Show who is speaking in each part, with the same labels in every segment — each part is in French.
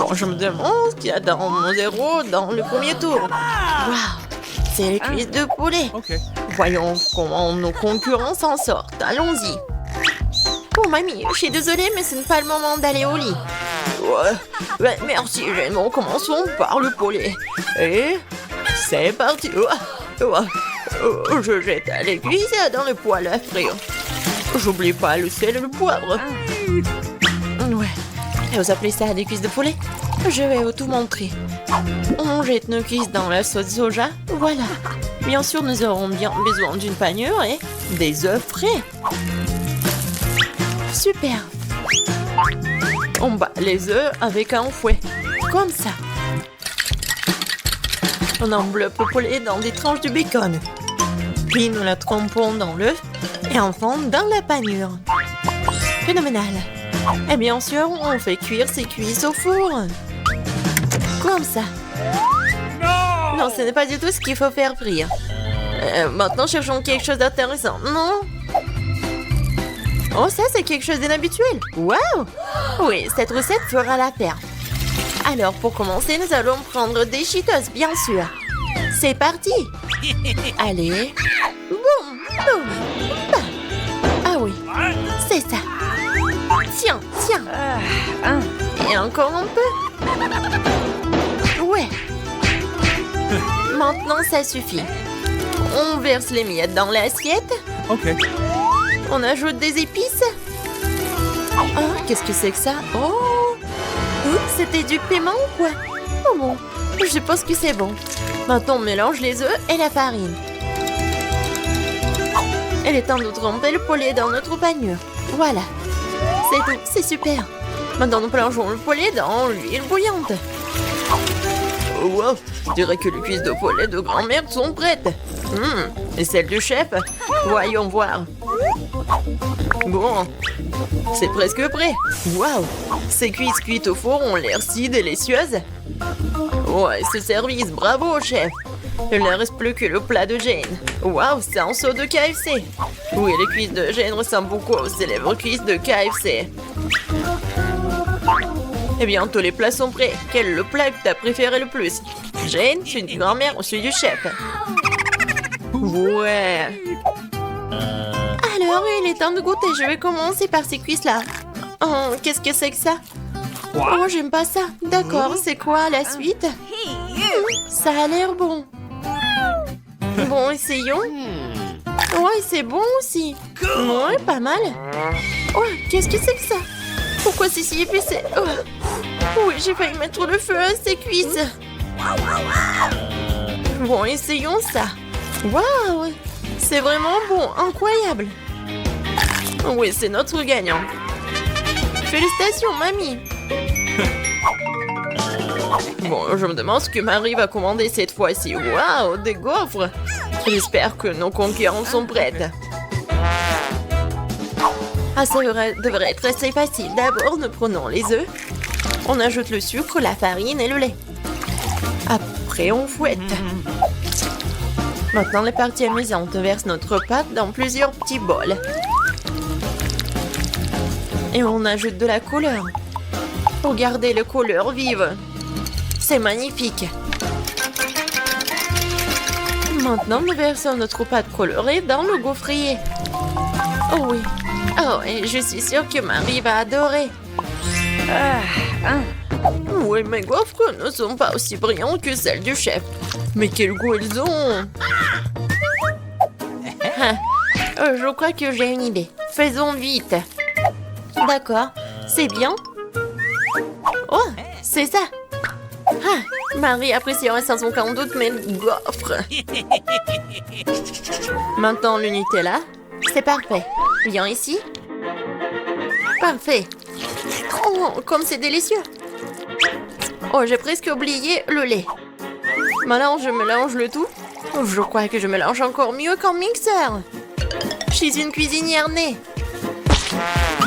Speaker 1: Bon, je me demande ce qu'il y a dans mon zéro dans le premier tour. Waouh, c'est les cuisses de poulet. Voyons comment nos concurrents s'en sortent. Allons-y. Oh, mamie, je suis désolée, mais ce n'est pas le moment d'aller au lit. Ouais, merci, Jane. Bon, commençons par le poulet. Et c'est parti. Je jette les cuisses dans le poêle à frire. J'oublie pas le sel et le poivre. Ouais. Et vous appelez ça des cuisses de poulet? Je vais vous tout montrer. On jette nos cuisses dans la sauce soja. Voilà. Bien sûr, nous aurons bien besoin d'une panure et des œufs frais. Super. On bat les œufs avec un fouet. Comme ça. On enveloppe le poulet dans des tranches de bacon. Puis nous la trempons dans l'œuf et enfin dans la panure. Phénoménal. Et bien sûr, on fait cuire ces cuisses au four. Comme ça. Non, ce n'est pas du tout ce qu'il faut faire frire. Maintenant, cherchons quelque chose d'intéressant. Non? Oh, ça, c'est quelque chose d'inhabituel. Waouh! Oui, cette recette fera l'affaire. Alors, pour commencer, nous allons prendre des Cheetos, bien sûr. C'est parti! Allez. Boum, boum, bam. Ah oui, c'est ça. Tiens, tiens. Et encore un peu. Ouais. Maintenant, ça suffit. On verse les miettes dans l'assiette. On ajoute des épices. Oh, qu'est-ce que c'est que ça? Oh! C'était du piment ou quoi? Oh bon, je pense que c'est bon. Maintenant, on mélange les œufs et la farine. Il est temps de tremper le poulet dans notre panure. Voilà. C'est tout, c'est super. Maintenant, nous plongeons le poulet dans l'huile bouillante. Oh, wow, je dirais que les cuisses de poulet de grand-mère sont prêtes. Et celles du chef? Voyons voir. Bon, c'est presque prêt. Waouh, ces cuisses cuites au four ont l'air si délicieuses. Ouais, ce service, bravo, chef. Il ne reste plus que le plat de Jane. Waouh, c'est un saut de KFC. Oui, les cuisses de Jane ressemblent beaucoup aux célèbres cuisses de KFC. Eh bien, tous les plats sont prêts. Quel est le plat que tu as préféré le plus? Jane, je suis une grand-mère ou je suis du chef? Ouais. Alors, il est temps de goûter. Je vais commencer par ces cuisses-là. Oh, qu'est-ce que c'est que ça? Oh, j'aime pas ça. D'accord, c'est quoi la suite? Ça a l'air bon. Bon, essayons. Ouais, c'est bon aussi. Ouais, pas mal. Oh, qu'est-ce que c'est que ça? Pourquoi c'est si épicé? Oh. Oui, j'ai failli mettre le feu à ces cuisses. Bon, essayons ça. Waouh! C'est vraiment bon, incroyable. Oui, c'est notre gagnant. Félicitations, mamie. Bon, je me demande ce que Marie va commander cette fois-ci. Waouh, des gaufres. J'espère que nos concurrents sont prêtes. Ah, ça devrait être assez facile. D'abord, nous prenons les œufs. On ajoute le sucre, la farine et le lait. Après, on fouette. Maintenant, la partie amusante, on verse notre pâte dans plusieurs petits bols. Et on ajoute de la couleur. Regardez la couleur vive. C'est magnifique. Maintenant, nous versons notre pâte colorée dans le gaufrier. Oh oui. Oh, et je suis sûre que Marie va adorer. Oui, mes gaufres ne sont pas aussi brillantes que celles du chef. Mais quel goût elles ont! Je crois que j'ai une idée. Faisons vite. D'accord, c'est bien. Oh, c'est ça. Marie apprécierait sans aucun doute mes gaufres. Maintenant, le Nutella. C'est parfait. Viens ici. Parfait. Oh, comme c'est délicieux. Oh, j'ai presque oublié le lait. Maintenant, je mélange le tout. Je crois que je mélange encore mieux qu'en mixeur. Je suis une cuisinière née.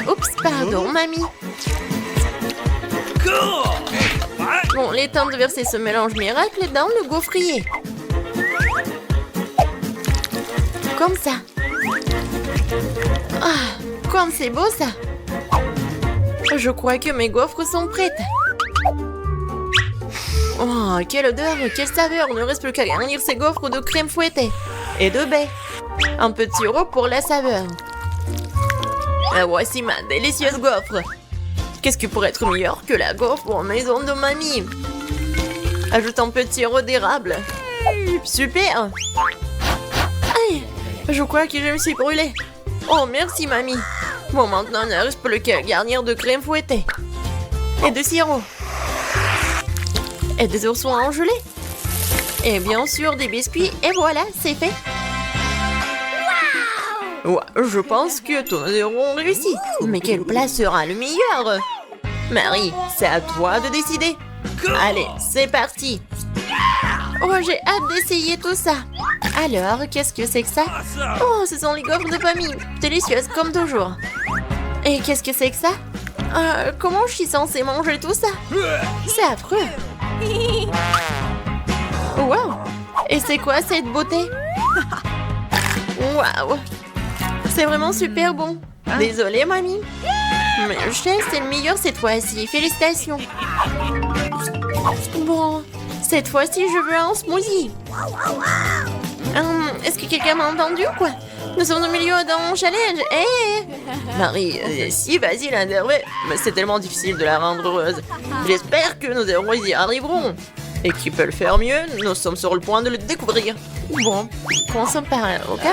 Speaker 1: Oups, pardon, mamie. Bon, il est temps de verser ce mélange miracle dans le gaufrier. Comme ça. Ah, comme c'est beau ça. Je crois que mes gaufres sont prêtes. Oh, quelle odeur, quelle saveur. Ne reste plus qu'à garnir ces gaufres de crème fouettée et de baies. Un peu de sirop pour la saveur. Et voici ma délicieuse gaufre. Qu'est-ce qui pourrait être meilleur que la gaufre en maison de mamie? Ajoute un peu de sirop d'érable. Super. Aïe, je crois que je me suis brûlée. Oh, merci, mamie. Bon, maintenant, il ne reste plus qu'à garnir de crème fouettée. Et de sirop. Et des oursons en gelée. Et bien sûr, des biscuits. Et voilà, c'est fait. Ouais, je pense que tous nos héros ont réussi. Mais quel plat sera le meilleur? Marie, c'est à toi de décider. Allez, c'est parti. Oh, j'ai hâte d'essayer tout ça. Alors, qu'est-ce que c'est que ça? Oh, ce sont les gaufres de famille. Délicieuses comme toujours. Et qu'est-ce que c'est que ça? Comment je suis censée manger tout ça? C'est affreux. Wow. Et c'est quoi cette beauté? Waouh. C'est vraiment super bon. Désolée, mamie. Mais le chef, c'est le meilleur cette fois-ci. Félicitations. Bon, cette fois-ci, je veux un smoothie. Est-ce que quelqu'un m'a entendu ou quoi? Nous sommes au milieu d'un challenge. Hey. Marie, si facile à intervenir, mais c'est tellement difficile de la rendre heureuse. J'espère que nos héros y arriveront. Et qui peut le faire mieux, nous sommes sur le point de le découvrir. Bon, commençons par un, ok?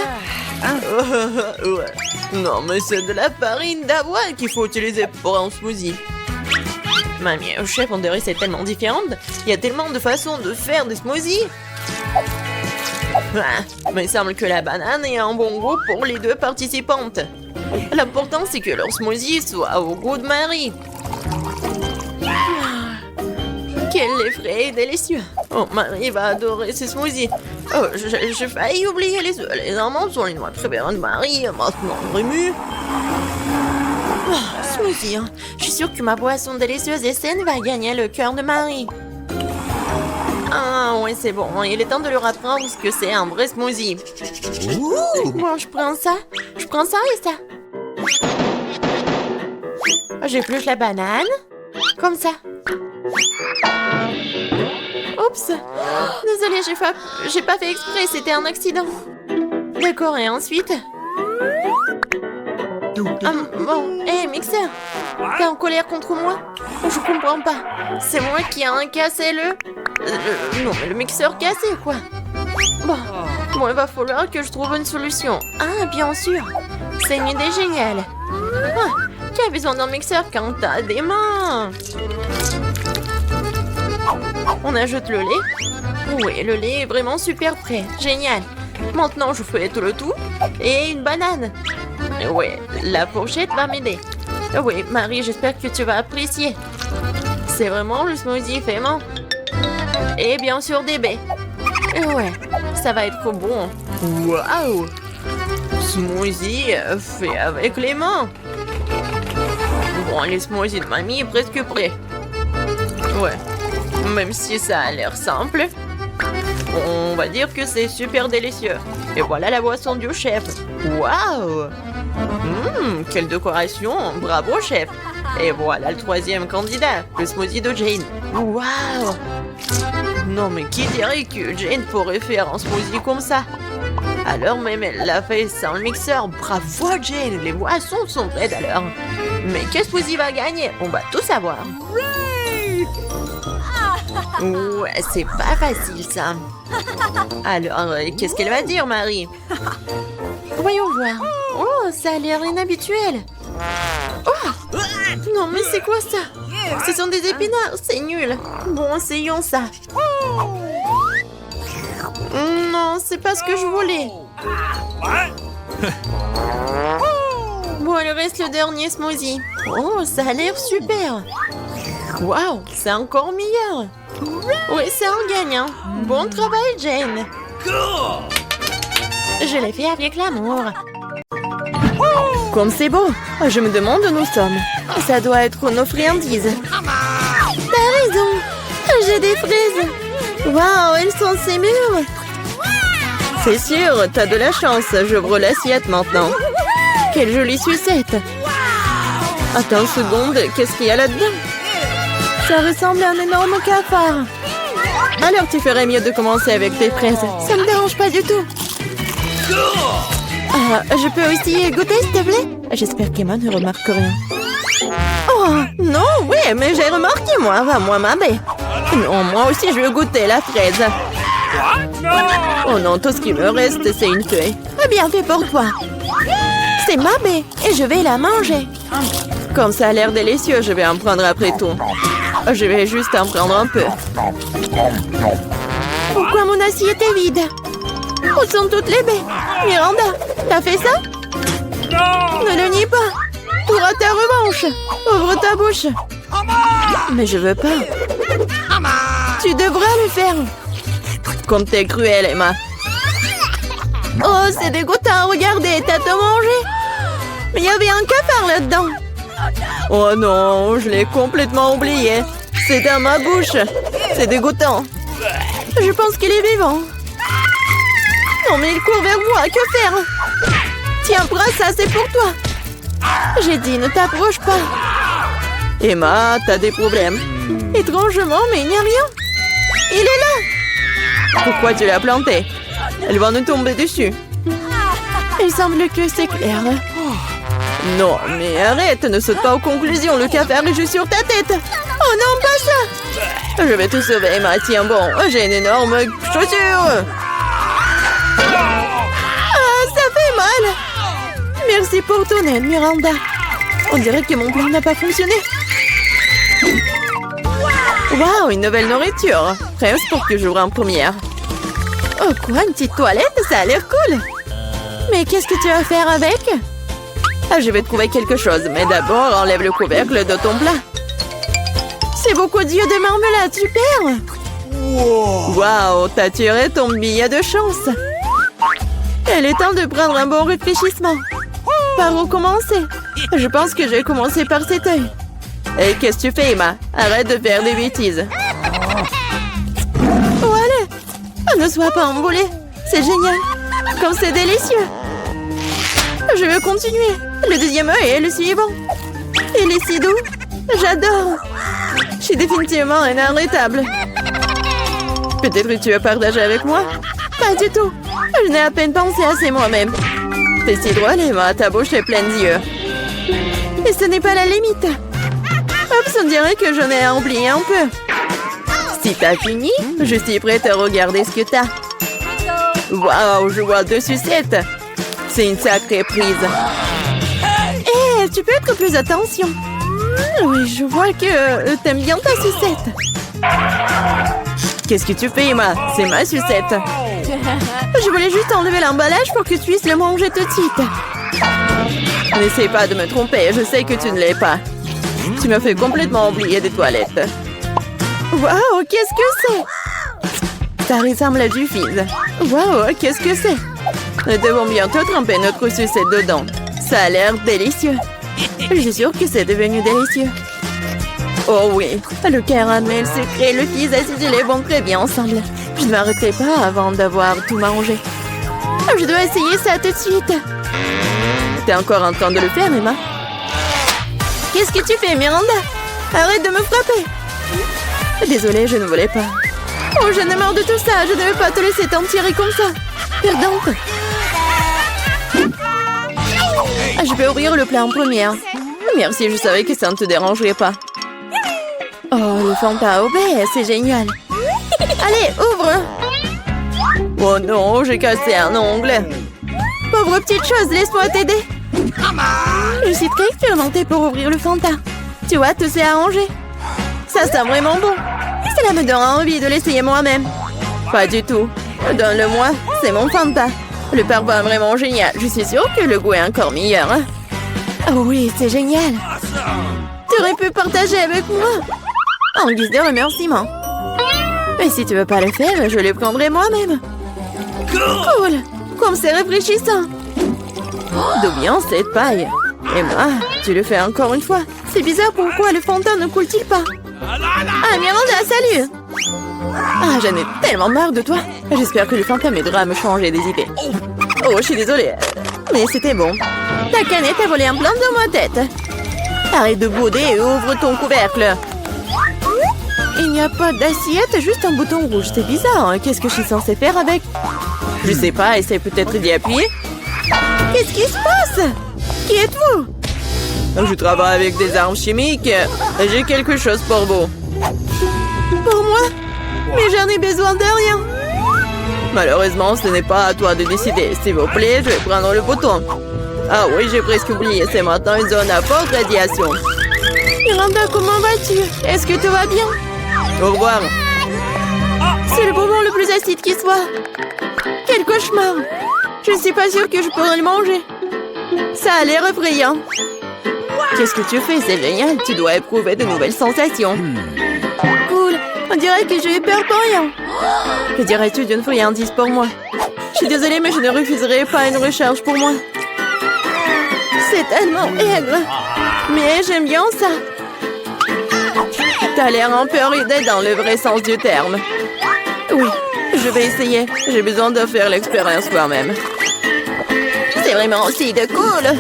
Speaker 1: Ouais. Non, mais c'est de la farine d'avoine qu'il faut utiliser pour un smoothie. Mamie, chef, on dirait c'est tellement différent. Il y a tellement de façons de faire des smoothies. Mais il semble que la banane ait un bon goût pour les deux participantes. L'important, c'est que leur smoothie soit au goût de Marie. Quel lait frais et délicieux. Oh, Marie va adorer ces smoothies. Oh, j'ai failli oublier les œufs. Les amandes sont les noix préférées de Marie. Maintenant, Rému. Oh, smoothie. Je suis sûre que ma boisson délicieuse et saine va gagner le cœur de Marie. Ah, ouais, c'est bon. Il est temps de leur apprendre ce que c'est un vrai smoothie. Bon, je prends ça. Je prends ça et ça. J'épluche la banane. Comme ça. Oups. Désolée, j'ai pas fait exprès, c'était un accident. D'accord, et ensuite? Bon, hé, mixeur. T'es en colère contre moi? Je comprends pas. C'est moi qui ai cassé non, mais le mixeur cassé, quoi. Bon, il va falloir que je trouve une solution. Ah, bien sûr. C'est une idée géniale. Qui a besoin d'un mixeur quand t'as des mains? On ajoute le lait. Oui, le lait est vraiment super frais. Génial. Maintenant, je fouette le tout. Et une banane. Oui, la fourchette va m'aider. Oui, Marie, j'espère que tu vas apprécier. C'est vraiment le smoothie fait main. Et bien sûr des baies. Ouais, ça va être bon. Waouh! Smoothie fait avec les mains. Bon, les smoothies de mamie est presque prêt. Ouais, même si ça a l'air simple, on va dire que c'est super délicieux. Et voilà la boisson du chef. Waouh! Quelle décoration! Bravo, chef! Et voilà le troisième candidat, le smoothie de Jane. Waouh! Non, mais qui dirait que Jane pourrait faire un smoothie comme ça? Alors même elle l'a fait sans le mixeur. Bravo, Jane! Les boissons sont prêtes alors. Mais quel smoothie va gagner? On va tout savoir. Ouais, c'est pas facile ça. Alors, qu'est-ce qu'elle va dire, Marie? Voyons voir. Oh, ça a l'air inhabituel. Oh! Non, mais c'est quoi ça? Ce sont des épinards, c'est nul. Bon, essayons ça. Non, c'est pas ce que je voulais. Bon, il reste le dernier smoothie. Oh, ça a l'air super. Waouh, c'est encore meilleur. Oui, c'est un gagnant. Bon travail, Jane. Je l'ai fait avec l'amour. Comme c'est beau. Je me demande où nous sommes. Ça doit être nos friandises. T'as raison. J'ai des fraises. Waouh, elles sont si mûres. C'est sûr, t'as de la chance. J'ouvre l'assiette maintenant. Quelle jolie sucette. Attends une seconde, qu'est-ce qu'il y a là-dedans? Ça ressemble à un énorme cafard. Alors tu ferais mieux de commencer avec tes fraises. Ça me dérange pas du tout. Je peux aussi goûter, s'il te plaît? J'espère qu'Emma ne remarque rien. Oh, non, oui, mais j'ai remarqué, moi. Va, moi, ma baie. Non, moi aussi, je veux goûter la fraise. Oh non, tout ce qui me reste, c'est une feuille. Bien fait pour toi. C'est ma baie et je vais la manger. Comme ça a l'air délicieux, je vais en prendre après tout. Je vais juste en prendre un peu. Pourquoi mon assiette est vide? Où sont toutes les baies? Miranda, t'as fait ça? Ne le nie pas. Tu auras ta revanche. Ouvre ta bouche. Mais je veux pas. Tu devras le faire. Comme t'es cruelle, Emma. Oh, c'est dégoûtant. Regardez, t'as tout mangé. Mais il y avait un cafard là-dedans. Oh non, je l'ai complètement oublié. C'est dans ma bouche. C'est dégoûtant. Je pense qu'il est vivant. Non, mais il court vers moi. Que faire? Tiens, prends ça, c'est pour toi. J'ai dit, ne t'approche pas. Emma, t'as des problèmes. Étrangement, mais il n'y a rien. Il est là. Pourquoi tu l'as planté? Elle va nous tomber dessus. Il semble que c'est clair. Non, mais arrête, ne saute pas aux conclusions. Le cafard est juste sur ta tête. Oh non, pas ça. Je vais te sauver, Emma. Tiens bon, j'ai une énorme chaussure. Ah, ça fait mal. Merci pour ton aide, Miranda. On dirait que mon plan n'a pas fonctionné. Waouh, une nouvelle nourriture. Presque pour que j'ouvre en première. Oh quoi, une petite toilette? Ça a l'air cool. Mais qu'est-ce que tu vas faire avec? Je vais trouver quelque chose, mais d'abord, enlève le couvercle de ton plat. C'est beaucoup d'yeux de marmelade, super! Waouh, t'as tiré ton billet de chance. Il est temps de prendre un bon réfléchissement. Par où commencer? Je pense que je vais commencer par cet œil. Et qu'est-ce que tu fais, Emma? Arrête de faire des bêtises. Oh, allez! Ne sois pas emboulée. C'est génial. Comme c'est délicieux. Je veux continuer. Le deuxième œil est le suivant. Il est si doux. J'adore. Je suis définitivement inarrêtable. Peut-être que tu veux partager avec moi? Pas du tout. Je n'ai à peine pensé à c'est moi-même. C'est si drôle, Emma. Ta bouche est pleine d'yeux. Et ce n'est pas la limite. Oups, on dirait que j'en ai oublié un peu. Si t'as fini, je suis prête à regarder ce que t'as. Waouh, je vois 2 sucettes. C'est une sacrée prise. Hé, tu peux être plus attention. Oui, je vois que t'aimes bien ta sucette. Qu'est-ce que tu fais, Emma? C'est ma sucette. Je voulais juste enlever l'emballage pour que tu puisses le manger tout de suite. N'essaie pas de me tromper, je sais que tu ne l'es pas. Tu m'as fait complètement oublier des toilettes. Waouh, qu'est-ce que c'est? Ça ressemble à du fizz. Waouh, qu'est-ce que c'est? Nous devons bientôt tremper notre sucette dedans. Ça a l'air délicieux. Je suis sûre que c'est devenu délicieux. Oh oui, le caramel sucré et le fizz acidulé vont très bien ensemble. Je ne m'arrêterai pas avant d'avoir tout mangé. Je dois essayer ça tout de suite. T'es encore en train de le faire, Emma? Qu'est-ce que tu fais, Miranda? Arrête de me frapper. Désolée, je ne voulais pas. Oh, j'en ai marre de tout ça. Je ne veux pas te laisser t'en tirer comme ça. Perdante. Je vais ouvrir le plat en première. Merci, je savais que ça ne te dérangerait pas. Oh, le Fanta au baie, c'est génial. Allez, ouvre. Oh non, j'ai cassé un ongle. Pauvre petite chose, laisse-moi t'aider. Je suis très expérimentée pour ouvrir le Fanta. Tu vois, tout s'est arrangé. Ça sent vraiment bon. Cela me donne envie de l'essayer moi-même. Pas du tout. Donne-le-moi, c'est mon Fanta. Le parfum est vraiment génial. Je suis sûre que le goût est encore meilleur. Oh oui, c'est génial. Tu aurais pu partager avec moi. En guise de remerciement. Mais si tu veux pas le faire, je le prendrai moi-même. Cool. Comme c'est rafraîchissant. D'où vient cette paille? Emma, tu le fais encore une fois. C'est bizarre, pourquoi le Fanta ne coule-t-il pas? Ah, Miranda, salut! Ah, j'en ai tellement marre de toi. J'espère que le Fanta m'aidera à me changer des idées. Oh, je suis désolée. Mais c'était bon. Ta canette a volé un plan dans ma tête. Arrête de bouder et ouvre ton couvercle. Il n'y a pas d'assiette, juste un bouton rouge. C'est bizarre, hein? Qu'est-ce que je suis censée faire avec? Je sais pas, essaye peut-être d'y appuyer. Qu'est-ce qui se passe? Qui êtes-vous? Je travaille avec des armes chimiques. J'ai quelque chose pour vous. Pour moi? Mais j'en ai besoin de rien. Malheureusement, ce n'est pas à toi de décider. S'il vous plaît, je vais prendre le bouton. Ah oui, j'ai presque oublié. C'est maintenant une zone à forte radiation. Miranda, comment vas-tu? Est-ce que tout va bien? Au revoir. C'est le bonbon le plus acide qui soit. Quel cauchemar. Je ne suis pas sûre que je pourrais le manger. Ça a l'air effrayant. Qu'est-ce que tu fais? C'est génial. Tu dois éprouver de nouvelles sensations. Cool. On dirait que j'ai eu peur pour rien. Que dirais-tu d'une friandise pour moi? Je suis désolée, mais je ne refuserai pas une recharge pour moi. C'est tellement aigre. Mais j'aime bien ça. T'as l'air un peu rude dans le vrai sens du terme. Oui, je vais essayer. J'ai besoin de faire l'expérience moi-même. C'est vraiment aussi de cool.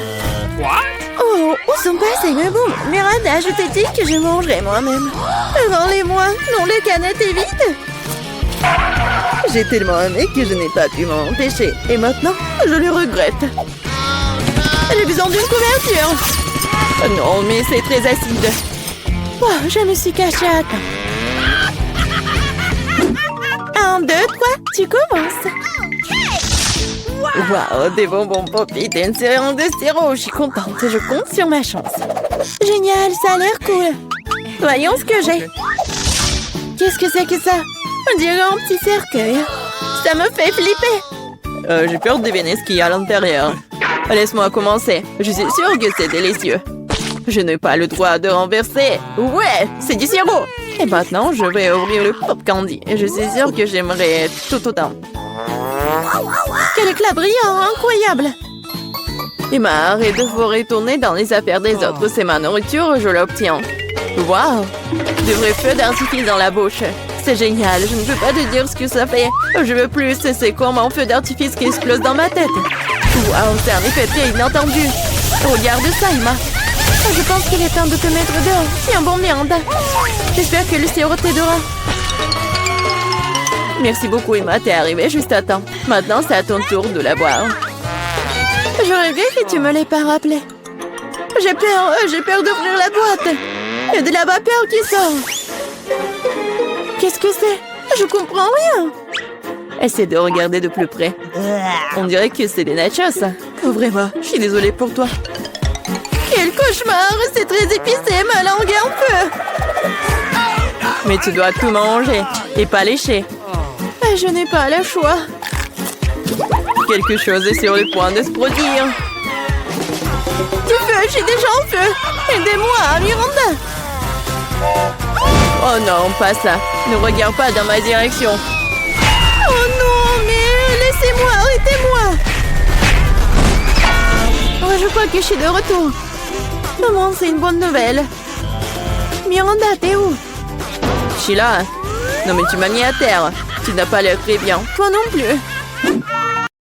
Speaker 1: Oh, où sont passés mes bons? Miranda, je t'ai dit que je mangerais moi-même. Rends-les-moi. Non, le canette est vide. J'ai tellement aimé que je n'ai pas pu m'en empêcher. Et maintenant, je le regrette. J'ai besoin d'une couverture. Non, mais c'est très acide. Oh, je me suis cachée à temps. 1, 2, 3, tu commences. Waouh, des bonbons Poppy et une sérum de sirop. Je suis contente, je compte sur ma chance. Génial, ça a l'air cool. Voyons ce que j'ai. Qu'est-ce que c'est que ça? On dirait un petit cercueil. Ça me fait flipper. J'ai peur de deviner ce qu'il y a à l'intérieur. Laisse-moi commencer. Je suis sûre que c'est délicieux. Je n'ai pas le droit de renverser. Ouais, c'est du sirop. Et maintenant, je vais ouvrir le pop candy. Et je suis sûre que j'aimerais tout autant. Quel éclat brillant, incroyable. Emma, arrête de vous retourner dans les affaires des autres. C'est ma nourriture, je l'obtiens. Waouh, de vrais feux d'artifice dans la bouche. C'est génial, je ne peux pas te dire ce que ça fait. Je veux plus, c'est comme un feu d'artifice qui explose dans ma tête. Waouh, c'est un effet très inattendu. Regarde ça, Emma. Je pense qu'il est temps de te mettre dehors. Tiens bon, Miranda. J'espère que le sirop t'aidera. Merci beaucoup, Emma. T'es arrivée juste à temps. Maintenant, c'est à ton tour de la boire. J'aurais vu que tu me l'aies pas rappelé. J'ai peur d'ouvrir la boîte. Il y a de la vapeur qui sort. Qu'est-ce que c'est? Je comprends rien. Essaie de regarder de plus près. On dirait que c'est des nachos. Ouvrez-moi. Je suis désolée pour toi. Quel cauchemar! C'est très épicé, ma langue est en feu. Mais tu dois tout manger et pas lécher. Je n'ai pas le choix. Quelque chose est sur le point de se produire. Du feu, je suis déjà en feu. Aidez-moi, Miranda. Oh non, pas ça. Ne regarde pas dans ma direction. Oh non, mais laissez-moi, arrêtez-moi. Oh, je crois que je suis de retour. Maman, c'est une bonne nouvelle. Miranda, t'es où? Je suis là. Non mais tu m'as mis à terre. Tu n'as pas l'air très bien. Toi non plus.